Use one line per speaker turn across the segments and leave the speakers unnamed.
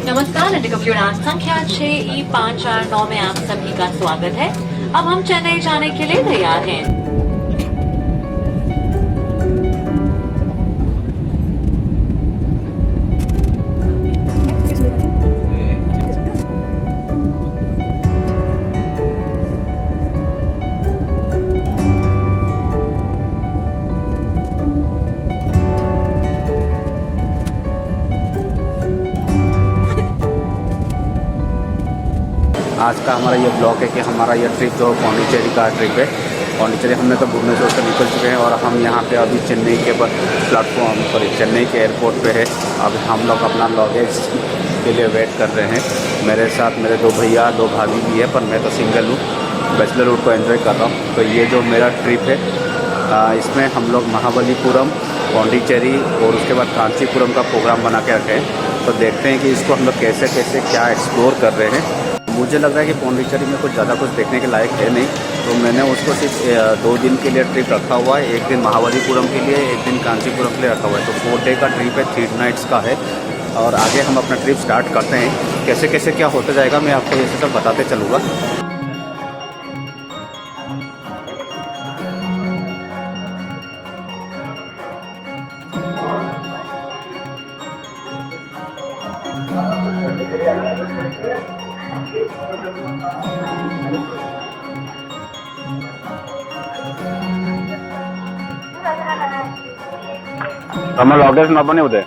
नमस्कार, इंडिगो उड़ान संख्या 6E549 में आप सभी का स्वागत है। अब हम चेन्नई जाने के लिए तैयार हैं।
आज का हमारा ये ब्लॉग है कि हमारा ये ट्रिप जो पौंडीचेरी का ट्रिप है। पौंडीचेरी हमने तो भुवनेश्वर से निकल चुके हैं और हम यहाँ पे अभी चेन्नई के प्लेटफॉर्म पर चेन्नई के एयरपोर्ट पे है। अभी हम लोग अपना लगेज के लिए वेट कर रहे हैं। मेरे साथ मेरे 2 भैया 2 भाभी भी है, पर मैं तो सिंगल हूँ, बैचलर रूट को एंजॉय कर रहा हूँ। तो ये जो मेरा ट्रिप है इसमें हम लोग महाबलीपुरम, पौंडीचेरी और उसके बाद कांचीपुरम का प्रोग्राम बना के रखे हैं। तो देखते हैं कि इसको हम लोग कैसे कैसे क्या एक्सप्लोर कर रहे हैं। मुझे लग रहा है कि पौंडीचेरी में कुछ ज़्यादा कुछ देखने के लायक है नहीं, तो मैंने उसको सिर्फ 2 दिन के लिए ट्रिप रखा हुआ है। एक दिन महाबलीपुरम के लिए, एक दिन कांचीपुरम के लिए रखा हुआ है। तो 4 डे का ट्रिप है, 3 नाइट्स का है। और आगे हम अपना ट्रिप स्टार्ट करते हैं। कैसे कैसे क्या होता जाएगा मैं आपको ये सब बताते चलूँगा। તમે લોગેજ ન બન્યું તે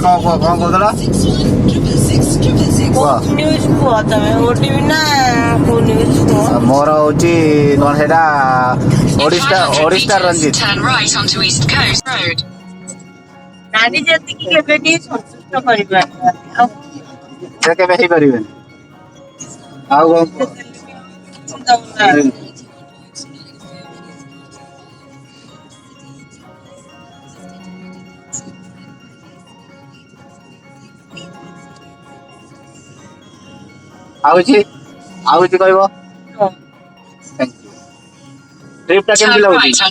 कौन कौन
न्यूज कुह तमे ओटीवी ना को न्यूज कुह
मोर होची कौन हेडा ओडिस्टा रंजित
नानी जति की केबे नी संतुष्ट करिबा
से केबे ही परिबेन आउ आउची कहबो थैंक यू। ट्रिप टा केमति लाଗୁଛି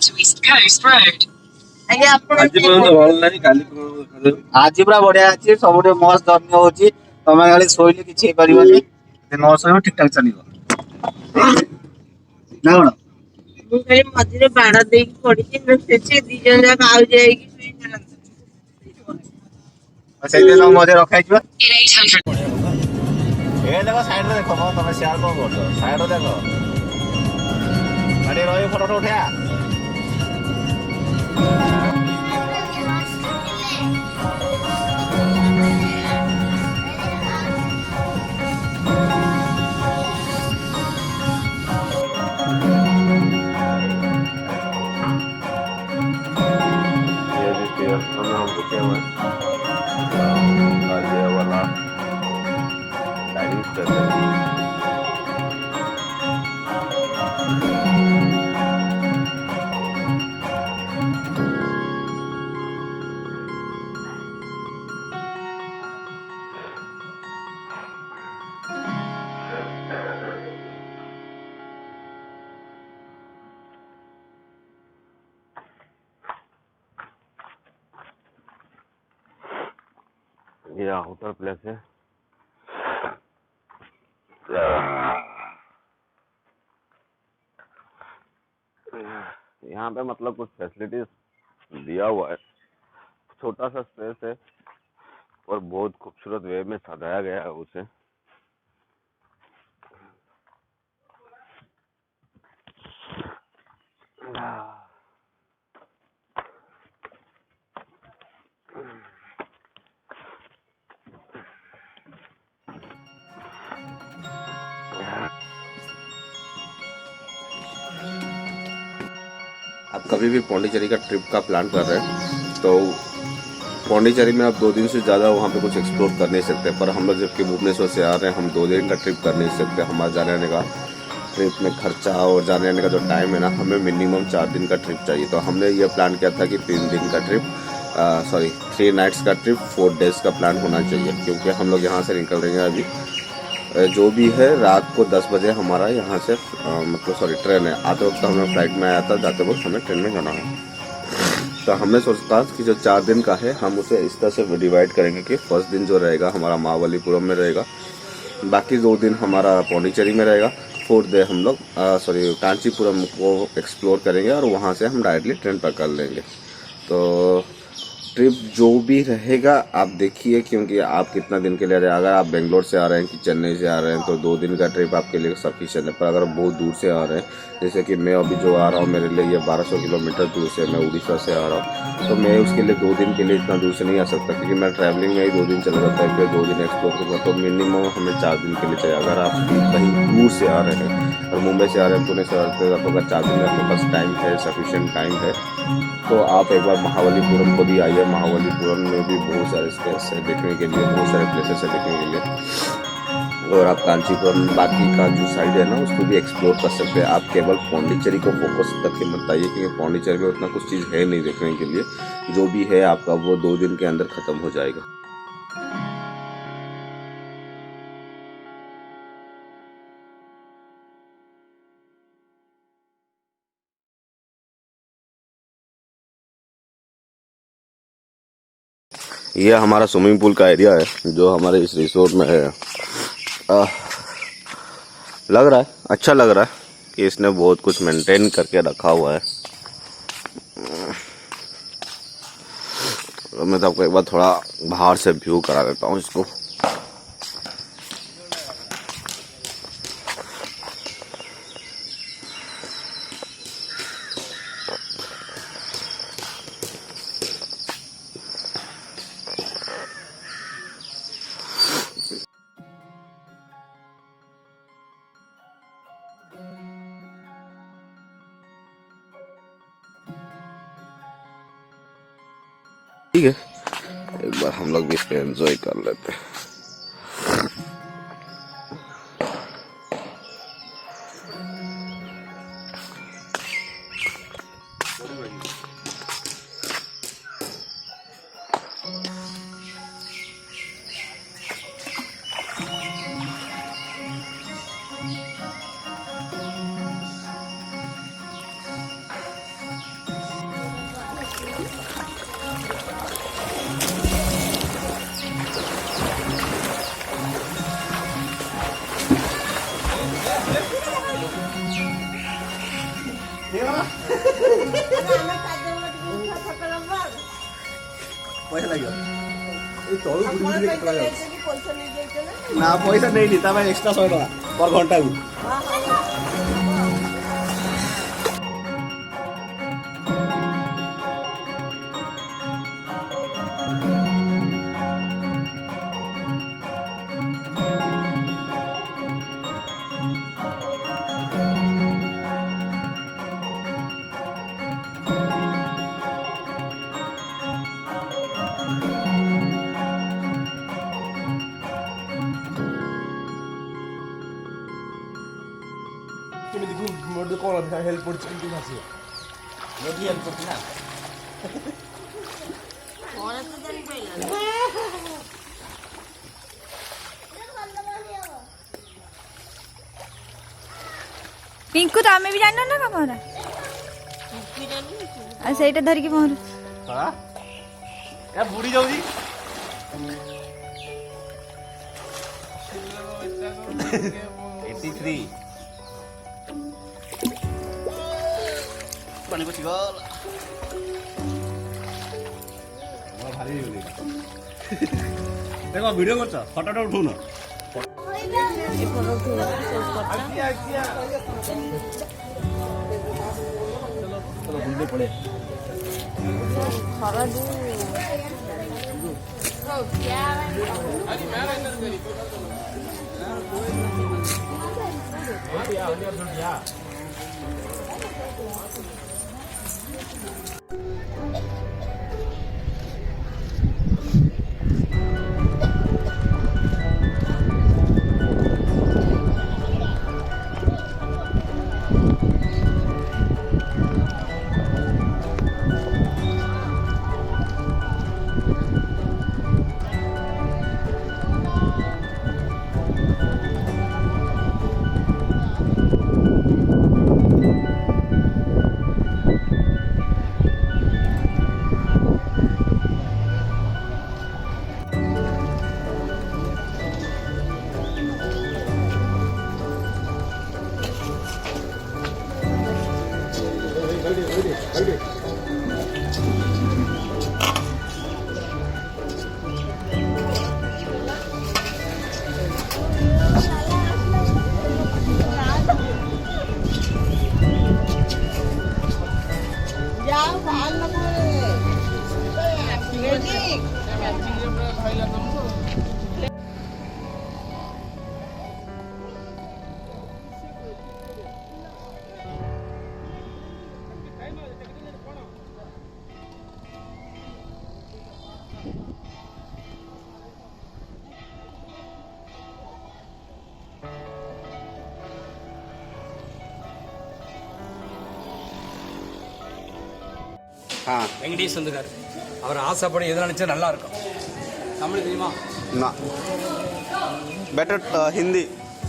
आगे आपण
आज पर्यंत भल नाही काली
आज पूरा बढ़िया अछि, सबुठे मस्त जर्नी होची। तमे खाली सोइले किछि हे परिबनी, न सोइबो ठीक ठाक चलिबो ना कोन।
मु खाली मझिरे बाड़ा देई पड़ी कि से दी जन जा खाउ जाई कि सुई जन
सेते न मजे रखाइ छिबा ए देखो साइड रे देखो तमे शेयर को करछो साइड रे देखो गाड़ी रही फोटो उठा हम रुके हुए ये वाला डाइनिंग स्टेशन ये आउटर प्लेस है। यहाँ पे मतलब कुछ फैसिलिटीज दिया हुआ है, छोटा सा स्पेस है और बहुत खूबसूरत वे में सजाया गया है उसे।
आप कभी भी पौंडीचेरी का ट्रिप का प्लान कर रहे हैं तो पौंडीचेरी में आप 2 दिन से ज़्यादा वहाँ पे कुछ एक्सप्लोर कर नहीं सकते। पर हम लोग जबकि भुवनेश्वर से आ रहे हैं, हम 2 दिन का ट्रिप कर नहीं सकते। हमारा जाने आने का ट्रिप में खर्चा और जाने आने का जो टाइम है ना, हमें मिनिमम 4 दिन का ट्रिप चाहिए। तो हमने ये प्लान किया था कि 3 दिन का ट्रिप 3 नाइट्स का ट्रिप 4 डेज का प्लान होना चाहिए, क्योंकि हम लोग यहाँ से निकल रहे हैं अभी जो भी है रात को 10 बजे हमारा यहाँ से ट्रेन है। आते वक्त हमने फ्लाइट में आया था, जाते वक्त हमें ट्रेन में जाना है। तो हमने सोचा कि जो 4 दिन का है हम उसे इस तरह से डिवाइड करेंगे कि फर्स्ट दिन जो रहेगा हमारा महाबलीपुरम में रहेगा, बाकी 2 दिन हमारा पौंडीचेरी में रहेगा, 4th डे हम लोग कांचीपुरम को एक्सप्लोर करेंगे और वहाँ से हम डायरेक्टली ट्रेन पकड़ लेंगे। तो ट्रिप जो भी रहेगा आप देखिए, क्योंकि आप कितना दिन के लिए रहे। अगर आप बेंगलोर से आ रहे हैं कि चेन्नई से आ रहे हैं तो 2 दिन का ट्रिप आपके लिए सफिशिएंट है। पर अगर आप बहुत दूर से आ रहे हैं, जैसे कि मैं अभी जो आ रहा हूँ, मेरे लिए ये 1200 किलोमीटर दूर से, मैं उड़ीसा से आ रहा हूँ, तो मैं उसके लिए 2 दिन के लिए इतना दूर से नहीं आ सकता, क्योंकि मैं ट्रैवलिंग में ही 2 दिन चला जाता है, फिर 2 दिन एक्सप्लोर करूँगा। तो मिनिमम हमें 4 दिन के लिए चाहिए। अगर आप कहीं दूर से आ रहे हैं और मुंबई से आ रहे हैं, पुणे से आ रहे हैं, तो अगर 4 दिन में आपके पास टाइम है, सफिशिएंट टाइम है, तो आप एक बार महाबलीपुरम को भी आइए। महाबलीपुरम में भी बहुत सारे स्पेस है देखने के लिए, बहुत सारे प्लेसेस है देखने के लिए। और आप कांचीपुरम बाकी का जो साइड है ना, उसको भी एक्सप्लोर कर सकते हैं। आप केवल पौंडीचेरी को फोकस करके मत आइए, क्योंकि पौंडीचेरी में उतना कुछ चीज़ है नहीं देखने के लिए। जो भी है आपका वो 2 दिन के अंदर ख़त्म हो जाएगा। ये हमारा स्विमिंग पूल का एरिया है जो हमारे इस रिसोर्ट में है। लग रहा है अच्छा लग रहा है कि इसने बहुत कुछ मेंटेन करके रखा हुआ है। मैं तो आपको एक बार थोड़ा बाहर से व्यू करा देता हूँ इसको। ठीक है, एक बार हम लोग भी इस पे एंजॉय कर लेते हैं।
पैसा लगे ना, पैसा नहीं लेता मैं, एक्स्ट्रा 100 टका पर घंटा को। हेल्प
पिंकू तो आमे भी जानो ना कमरा आ सेटा धर के मोर
हां या बुड़ी जाउजी 83 पानी को छिगल भारी देखो वीडियो करछ फटाटा उठाउ न चलो हाँ
வெங்கடேஷ் வந்துக்கார். அவர் ஆசைப்படி எது நினைச்சா நல்லா இருக்கும். தமிழ் தெரியுமா?
ना बेटर हिंदी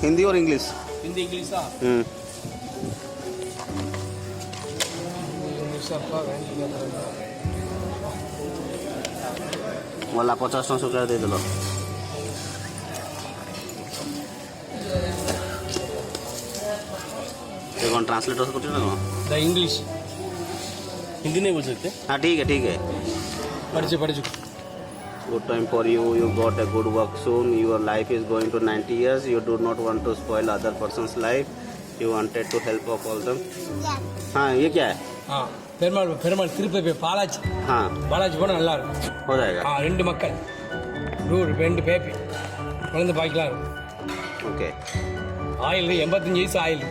हिंदी और इंग्लिश
ஹிந்தி இங்கிலீஷா? இங்கிலீஷாப்பா வேண்டிய
वाला 50 टका शुक्र दे दिलो कौन ट्रांसलेटर से कुछ ना
द इंग्लिश हिंदी नहीं बोल सकते?
हाँ ठीक है
पढ़ चुके
good time for you you got a good work soon your life is going to 90 years you do not want to spoil other person's life you wanted to help of all them हाँ ये क्या है
हाँ பெருமாள் திருப்பதி போய்
हाँ
பாலாஜி போனால் நல்லா இருக்கும்.
हो जाएगा
ரெண்டு மக்கள் ரெண்டு பேப்பி குழந்தை பாய்க்கலாம் இருக்கும்.
ओके
ஆயில் 85 வயசு ஆயில்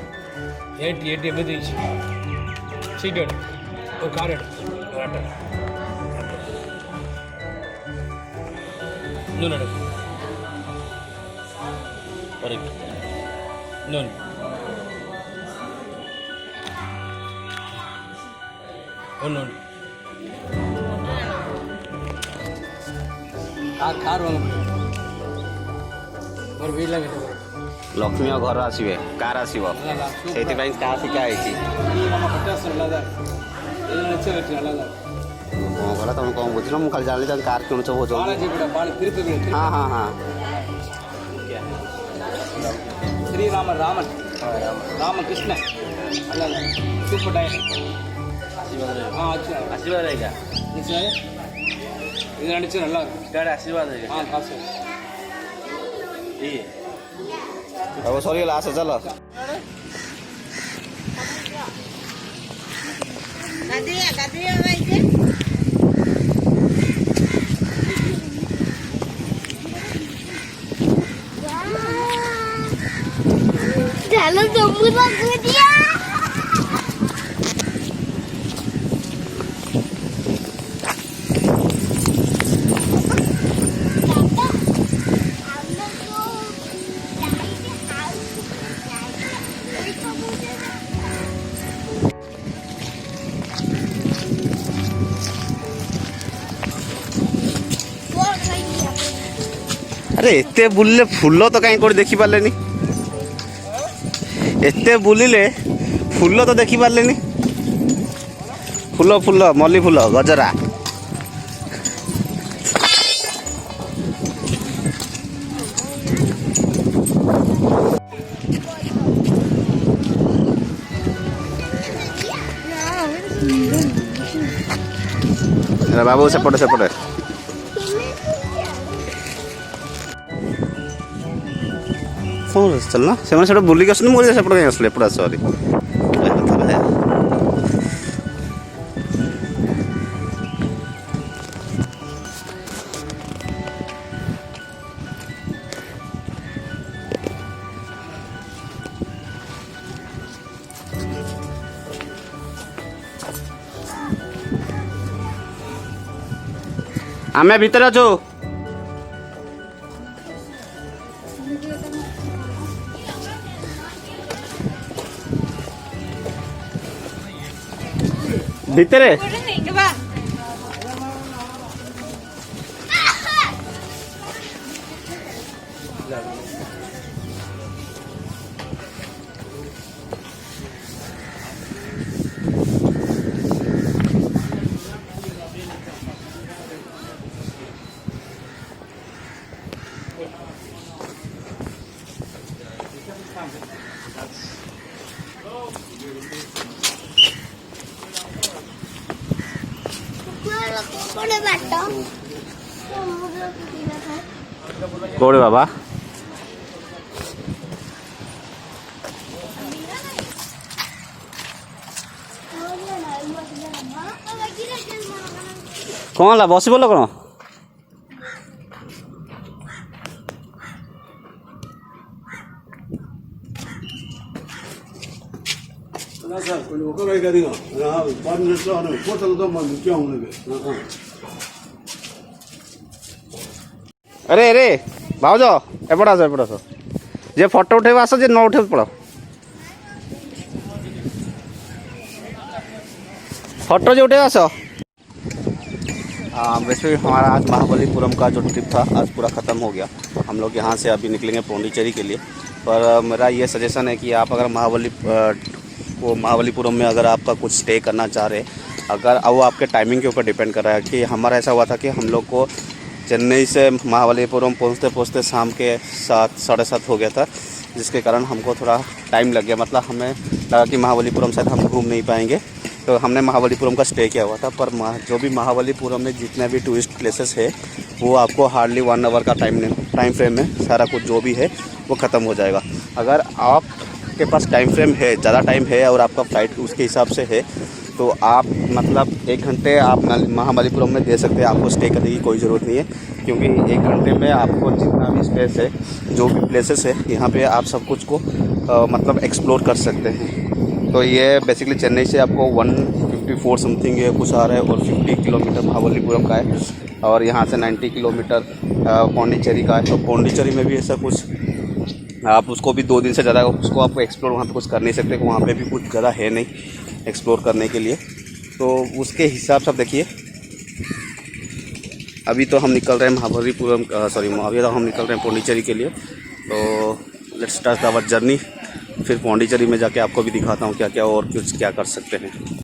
85 சீட் எடு ஒரு கார் எடு இன்னொன்று எடு இன்னொன்று ஒன்று கார் வாங்க ஒரு வீட்டில் கட்ட
लक्ष्मी घर आसवे कार आसव से कार शिका गला तुम कौन बुझल मुझे खाली जानी कार किणुच हाँ हाँ हाँ
श्रीराम रामन रामकृष्ण सूपर टाइम हाँ अच्छा आशीर्वाद रहेगा இது நடிச்சு நல்லா இருக்கும் आशीर्वाद रहेगा हाँ खास ठीक है
अब सॉरी लास्ट चलो
चलो जम्मूला दिया
अरे एते बुलले फूल तो कहीं कोई देखी पारे एते बुलिले फूल तो देखी पारे फूल फूल मल्ली फूल गजरा बाबू सेपटे सेपटे कौन चलना से बुलिक आस मुझे सेपटे कहीं आसले एपटे सॉरी आमे भीतर अछो भीतर
कोणे बाटो
कोड़े बाबा कौन ला बस बोलो कौन अरे अरे भाज एपट आस एपट आस जे फोटो उठे आस जे न उठे पड़ फोटो जो उठे आस वैसे हमारा आज महाबलीपुरम का जो ट्रिप था आज पूरा ख़त्म हो गया। हम लोग यहाँ से अभी निकलेंगे पौंडीचेरी के लिए। पर मेरा ये सजेशन है कि आप अगर महाबलीपुरम में अगर आपका कुछ स्टे करना चाह रहे अगर वो आपके टाइमिंग के ऊपर डिपेंड कर रहा है कि हमारा ऐसा हुआ था कि हम लोग को चेन्नई से महाबलीपुरम पहुँचते पहुँचते शाम के 7 साढ़े 7 हो गया था, जिसके कारण हमको थोड़ा टाइम लग गया। मतलब हमें लगा कि महाबलीपुरम शायद हम घूम नहीं पाएंगे, तो हमने महाबलीपुरम का स्टे किया हुआ था। पर जो भी महाबलीपुरम में जितने भी टूरिस्ट प्लेसेस है वो आपको हार्डली 1 आवर का टाइम फ्रेम में सारा कुछ जो भी है वो ख़त्म हो जाएगा। अगर आपके पास टाइम फ्रेम है, ज़्यादा टाइम है और आपका फ्लाइट उसके हिसाब से है तो आप मतलब 1 घंटे आप महाबलीपुरम में दे सकते हैं। आपको स्टे करने की कोई ज़रूरत नहीं है, क्योंकि 1 घंटे में आपको जितना भी स्पेस है, जो भी प्लेसेस है, यहाँ पे आप सब कुछ को मतलब एक्सप्लोर कर सकते हैं। तो ये बेसिकली चेन्नई से आपको 154 समथिंग है कुछ आ रहा है और 50 किलोमीटर महाबलीपुरम का है और यहाँ से 90 किलोमीटर पौंडीचेरी का है। तो पौंडीचेरी में भी ऐसा कुछ आप उसको भी 2 दिन से ज़्यादा उसको आप एक्सप्लोर वहाँ पे कुछ कर नहीं सकते, वहाँ पे भी कुछ ज़्यादा है नहीं एक्सप्लोर करने के लिए। तो उसके हिसाब से आप देखिए, अभी तो हम निकल रहे हैं महाबलीपुरम अभी तो हम निकल रहे हैं पौंडीचेरी के लिए। तो लेट्स स्टार्ट आवर जर्नी। फिर पौंडीचेरी में जाके आपको भी दिखाता हूँ क्या क्या और कुछ क्या कर सकते हैं।